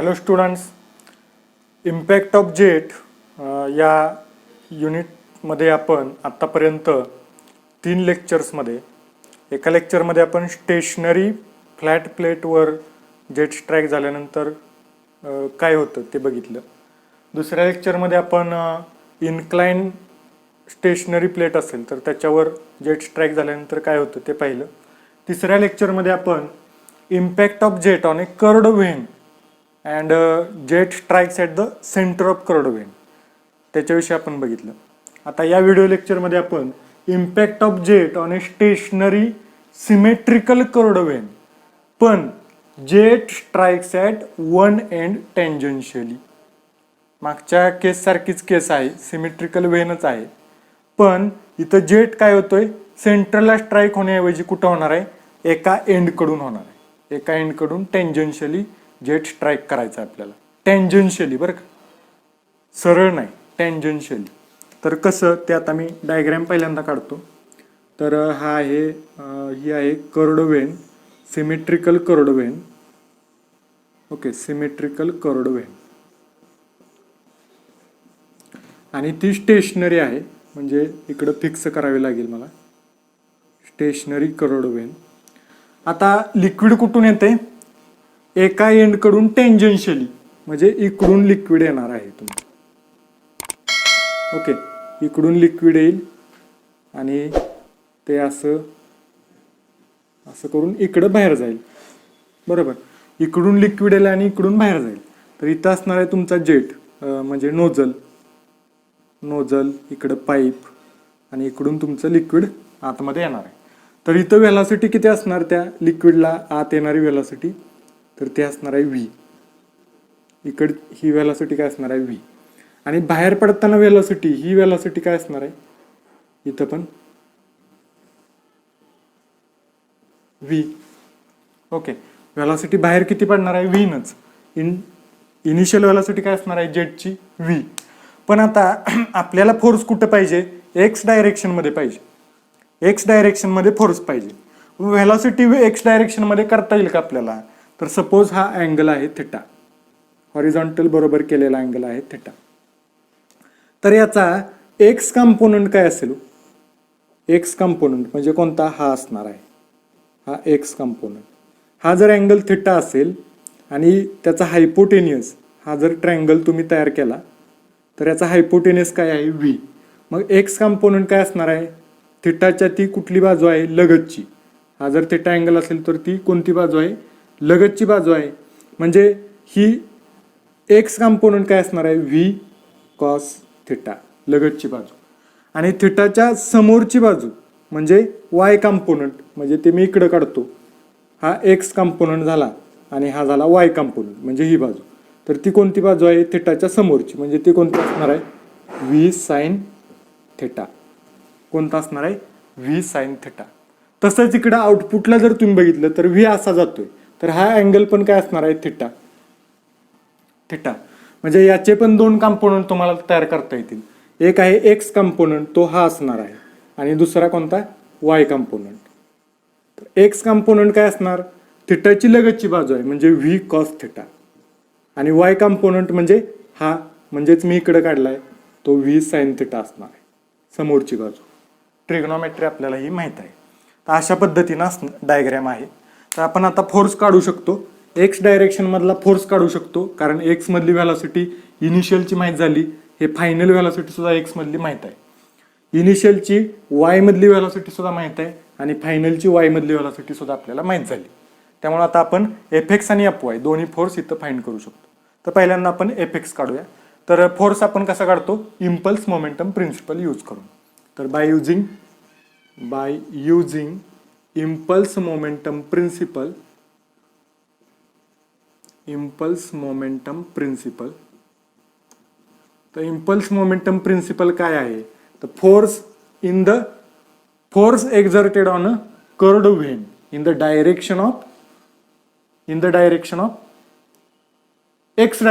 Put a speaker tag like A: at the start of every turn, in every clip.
A: Hello students, impact of jet या युनिटमध्ये आपण आत्तापर्यंत 3 लेक्चर्समध्ये एका लेक्चरमध्ये आपण स्टेशनरी फ्लॅट प्लेटवर जेट स्ट्राईक झाल्यानंतर काय होतं ते बघितलं. दुसऱ्या लेक्चरमध्ये आपण इन्क्लाइन स्टेशनरी प्लेट असेल तर त्याच्यावर जेट स्ट्राईक झाल्यानंतर काय होतं ते पाहिलं. तिसऱ्या लेक्चरमध्ये आपण impact of jet on a curved vane and jet strikes at the centre of curved vane त्याच्याविषयी आपण बघितलं. आता या व्हिडिओ लेक्चरमध्ये आपण impact of jet on a stationary symmetrical curved vane पण jet strikes at one end tangentially. मागच्या case सारखीच केस आहे, सिमेट्रिकल व्हेनच आहे, पण इथं जेट काय होतोय, सेंटरला स्ट्राईक होण्याऐवजी कुठं होणार आहे, एका एंडकडून होणार आहे. एका एंडकडून टँजन्शियली जेट स्ट्राईक करायचं आहे आपल्याला. टँजन्शियली बरं का, सरळ नाही, टँजन्शियली. तर कसं ते आता मी डायग्रॅम पहिल्यांदा काढतो. तर हा आहे ही आहे curved when, symmetrical curved when. Okay, symmetrical curved when आणि ती स्टेशनरी आहे, म्हणजे इकडं फिक्स करावी लागेल मला, स्टेशनरी कर्व्ड व्हेन. आता लिक्विड कुठून येते, एका एंडकडून टेंजन्शियली, म्हणजे इकडून लिक्विड येणार आहे तुमचं. ओके, इकडून लिक्विड येईल आणि ते असं असं करून इकडं बाहेर जाईल. बरोबर, इकडून लिक्विड येईल आणि इकडून बाहेर जाईल. तर इथं असणार आहे तुमचा जेट, म्हणजे नोझल, इकडं पाईप आणि इकडून तुमचं लिक्विड आतमध्ये येणार आहे. तर इथं व्हेलॉसिटी किती असणार त्या लिक्विडला आत येणारी व्हेलॉसिटी, तर ते असणार आहे व्ही. इकड ही व्हेलॉसिटी काय असणार आहे, व्ही. आणि बाहेर पडताना व्हेलॉसिटी, ही व्हेलॉसिटी काय असणार आहे, इथं पण व्ही. ओके, व्हेलॉसिटी बाहेर किती पडणार आहे, व्हीनच. इनिशियल व्हेलॉसिटी काय असणार आहे जेटची, व्ही. पण आता आपल्याला फोर्स कुठं पाहिजे, एक्स डायरेक्शनमध्ये पाहिजे. एक्स डायरेक्शनमध्ये फोर्स पाहिजे. व्हेलॉसिटी एक्स डायरेक्शनमध्ये करता येईल का आपल्याला, तर सपोज हा अँगल आहे थिटा, हॉरिझॉन्टल बरोबर केलेला अँगल आहे थिटा. तर याचा एक्स कंपोनंट काय असेल, एक्स कंपोनंट म्हणजे कोणता, हा असणार आहे, हा एक्स कंपोनंट. हा जर अँगल थिटा असेल आणि त्याचा हायपोटेनियस, हा जर ट्रायंगल तुम्ही तयार केला तर याचा हायपोटेनियस काय आहे, व्ही. मग एक्स कंपोनंट काय असणार आहे, थिटाच्या ती कुठली बाजू आहे, लगतची. हा जर थिटा अँगल असेल तर ती कोणती बाजू आहे, लगतची बाजू आहे. म्हणजे ही एक्स कंपोनंट काय असणार आहे, व्ही कॉस थिटा, लगतची बाजू. आणि थिटाच्या समोरची बाजू म्हणजे वाय कंपोनंट, म्हणजे ते मी इकडं काढतो, हा एक्स कंपोनंट झाला आणि हा झाला वाय कंपोनंट, म्हणजे ही बाजू. तर ती कोणती बाजू आहे, थिटाच्या समोरची, म्हणजे ती कोणती असणार आहे, व्ही साइन थिटा. कोणता असणार आहे, व्ही साइन थिटा. तसंच इकडं आउटपुटला जर तुम्ही बघितलं तर व्ही असा जातोय, तर हा अँगल पण काय असणार आहे, थिटा. म्हणजे याचे पण 2 कंपोनंट तुम्हाला तयार करता येतील. एक आहे एक्स कंपोनंट, तो हा असणार आहे, आणि दुसरा कोणता, वाय कंपोनंट. तर एक्स कंपोनंट काय असणार, थिटाची लगतची बाजू आहे म्हणजे व्ही कॉस थिटा, आणि वाय कंपोनंट म्हणजे हा, म्हणजेच मी इकडे काढलाय तो व्ही साइन थिटा असणार आहे, समोरची बाजू. ट्रिग्नोमेट्री आपल्याला ही माहित आहे. तर अशा पद्धतीनं डायग्रॅम आहे. तर आपण आता फोर्स काढू शकतो, एक्स डायरेक्शन मधला फोर्स काढू शकतो, कारण एक्स मधली व्हेलॉसिटी इनिशियलची माहीत झाली, हे फायनल व्हेलॉसिटी सुद्धा एक्स मधली माहीत आहे. इनिशियलची वाय मधली व्हेलॉसिटी सुद्धा माहीत आहे आणि फायनलची वाय मधली व्हेलॉसिटी सुद्धा आपल्याला माहीत झाली. त्यामुळे आता आपण एफ एक्स आणि एफ वाय दोन्ही फोर्स इथं फाइंड करू शकतो. तर पहिल्यांदा आपण एफ एक्स काढूया. तर फोर्स आपण कसा काढतो, इम्पल्स मोमेंटम प्रिन्सिपल यूज करून. तर by using impulse momentum principle, तर इम्पल्स मोमेंटम प्रिन्सिपल काय आहे, तर force exerted on a curved vane in the direction of X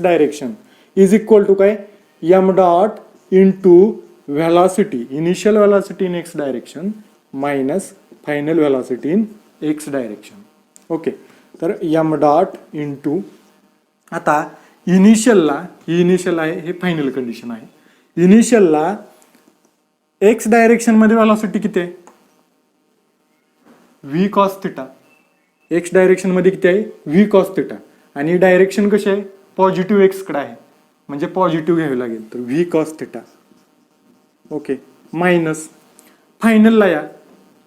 A: direction is equal to काय, M dot into velocity, initial velocity in X direction minus final velocity in X direction. Okay, तर M dot into आता इनिशियलला, ही initial आहे, हे final condition आहे. इनिशियलला x डायरेक्शनमध्ये velocity किती आहे? V cos theta. एक्स डायरेक्शनमध्ये किती आहे? V cos theta. आणि डायरेक्शन कशी आहे? पॉझिटिव्ह एक्सकडे आहे, म्हणजे पॉझिटिव्ह घ्यावी लागेल. तर V cos theta. Okay. Minus फायनलला, या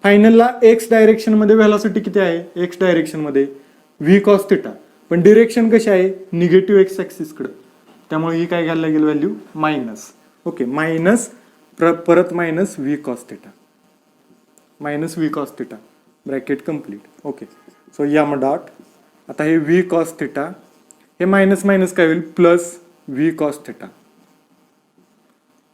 A: फायनलला एक्स डायरेक्शनमध्ये व्हेलॉसिटी किती आहे? एक्स डायरेक्शनमध्ये व्ही कॉस थिटा. पण डिरेक्शन कशी आहे? निगेटिव्ह एक्स ॲक्सिसकडे. त्यामुळे ही काय घ्यायला लागेल व्हॅल्यू? मायनस. ओके. मायनस परत minus V cos theta. Minus V cos theta. Bracket complete. Okay. So M dot, आता हे व्ही कॉस थिटा, हे मायनस मायनस काय होईल? Plus V cos theta.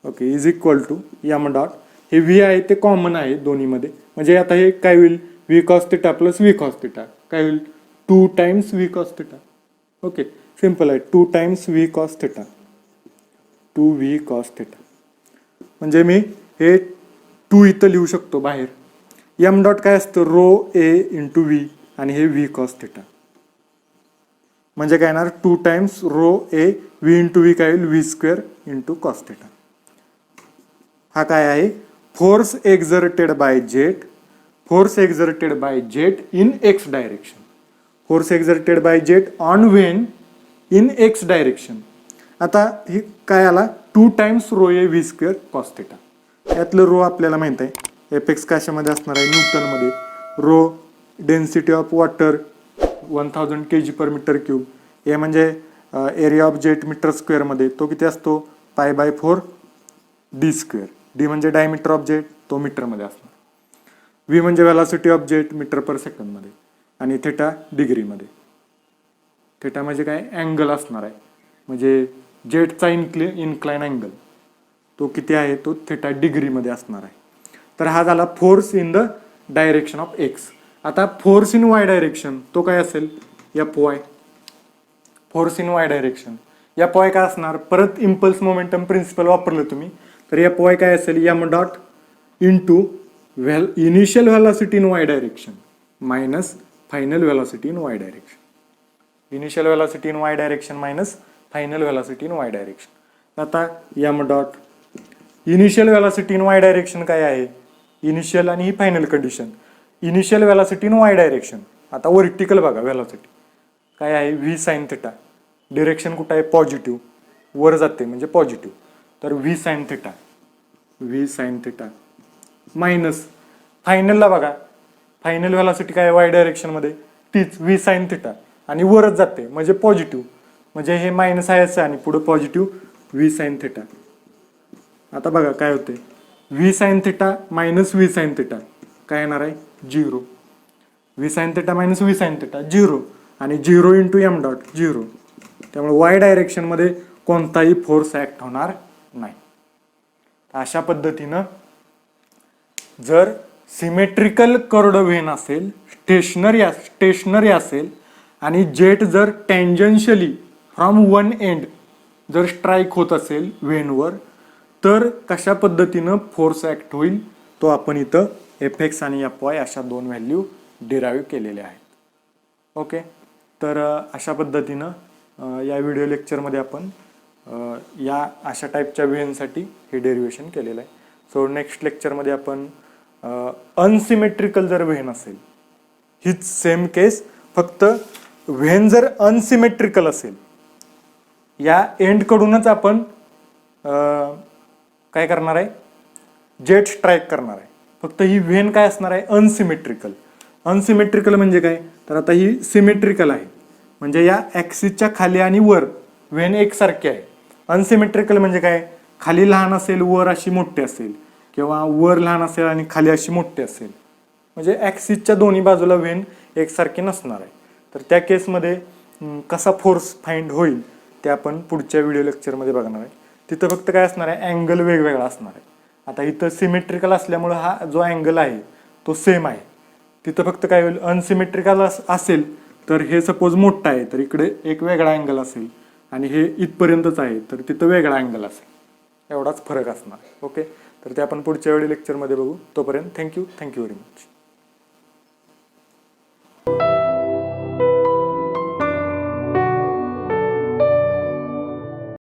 A: Okay. Is equal to M dot, हे V आहे ते common आहे दोन्हीमध्ये, म्हणजे आता हे काय होईल? V cos theta plus V cos theta काय होईल? 2 times V cos theta. Okay. Simple आहे. 2 times V cos theta. 2 V cos theta. म्हणजे मी हे 2 इथं लिहू शकतो बाहेर. एम डॉट काय असतं? रो ए इंटू व्ही, आणि हे व्ही कॉस थिटा. म्हणजे काय येणार? 2 times rho A V into V काय होईल? V square into cos theta. हा काय आहे? Force exerted by jet. Force exerted by jet in X direction. Force exerted by jet on vane in X direction. आता हे काय आला? 2 times rho A V square cos theta. यातलं rho आपल्याला माहित आहे. एफ एक्स कशामध्ये असणार आहे? न्यूटनमध्ये. Rho density of water 1000 kg/m³. हे म्हणजे एरिया ऑफ जेट मीटर स्क्वेअरमध्ये, तो किती असतो? π/4 d स्क्वेअर. डी म्हणजे डायमीटर ऑफ जेट, तो मीटरमध्ये असणार. व्ही म्हणजे व्हेलॉसिटी ऑफ जेट मीटर पर सेकंदमध्ये, आणि थिटा डिग्रीमध्ये. थिटा म्हणजे काय? अँगल असणार आहे, म्हणजे जेटचा इन्क्लाइन अँगल तो किती आहे? तो थिटा डिग्रीमध्ये असणार आहे. तर हा झाला force in the direction of x. आता फोर्स इन वाय डायरेक्शन तो काय असेल? F Y. Force in Y direction F Y काय असणार? परत इम्पल्स मोमेंटम प्रिन्सिपल वापरलं तुम्ही, तर एफ वाय काय असेल? M dot into initial velocity in Y direction minus final velocity in Y direction. Initial velocity in Y direction minus final velocity in Y direction. आता M dot initial velocity in Y direction काय आहे? Initial आणि ही final condition. Initial velocity in Y direction. आता vertical बघा velocity काय आहे? V sine theta. Direction कुठं आहे? पॉझिटिव्ह, वर जाते म्हणजे पॉझिटिव्ह. तर V sine theta. V sine theta minus फायनलला बघा, फायनल व्हेलॉसिटी काय? वाय डायरेक्शनमध्ये तीच व्ही साइन थिटा, आणि वरच जाते म्हणजे पॉझिटिव्ह, म्हणजे हे मायनस आहे असं, आणि पुढे पॉझिटिव्ह व्ही साइन थिटा. आता बघा काय होते? V sine theta minus V sine theta काय येणार आहे? 0. V sine theta minus V sine theta 0, आणि 0 इंटू एम डॉट 0. त्यामुळे वाय डायरेक्शनमध्ये कोणताही फोर्स ऍक्ट होणार नाही. अशा पद्धतीनं जर सिमेट्रिकल कर्ड व्हेन असेल, स्टेशनरी असेल, आणि जेट जर टेंजन्शियली फ्रॉम वन एंड जर स्ट्राईक होत असेल व्हेनवर, तर कशा पद्धतीनं फोर्स ऍक्ट होईल तो आपण इथं एफ एक्स आणि एफ वाय अशा 2 व्हॅल्यू डिराईव्ह केलेल्या आहेत. ओके. तर अशा पद्धतीनं या व्हिडिओ लेक्चरमध्ये आपण या अशा टाईपच्या व्हेनसाठी हे डेरिव्हेशन केलेलं आहे. सो नेक्स्ट लेक्चरमध्ये आपण अनसिमेट्रिकल जर व्हेन असेल, हीच सेम केस, फक्त व्हेन जर अनसिमेट्रिकल असेल, या एंडकडूनच आपण काय करणार आहे? जेट स्ट्राईक करणार आहे. फक्त ही व्हेन काय असणार आहे? अनसिमेट्रिकल. अनसिमेट्रिकल म्हणजे काय? तर आता ही सिमेट्रिकल आहे, म्हणजे या ॲक्सिसच्या खाली आणि वर व्हेन एकसारखी आहे. अनसिमेट्रिकल म्हणजे काय? खाली लहान असेल, वर अशी मोठी असेल, किंवा वर लहान असेल आणि खाली अशी मोठी असेल, म्हणजे ॲक्सिसच्या दोन्ही बाजूला व्हेन एकसारखी नसणार आहे. तर त्या केसमध्ये कसा फोर्स फाइंड होईल ते आपण पुढच्या व्हिडिओ लेक्चरमध्ये बघणार आहे. तिथं फक्त काय असणार आहे? अँगल वेगवेगळा असणार आहे. आता इथं सिमेट्रिकल असल्यामुळं हा जो अँगल आहे तो सेम आहे. तिथं फक्त काय होईल? अनसिमेट्रिकल असेल तर हे सपोज मोठं आहे, तर इकडे एक वेगळा अँगल असेल, आणि हे इथपर्यंतच आहे तर तिथं वेगळा अँगल असेल. एवढाच फरक असणार. ओके. तर ते आपण पुढच्या व्हिडिओ लेक्चरमध्ये बघू. तोपर्यंत थँक्यू व्हेरी मच.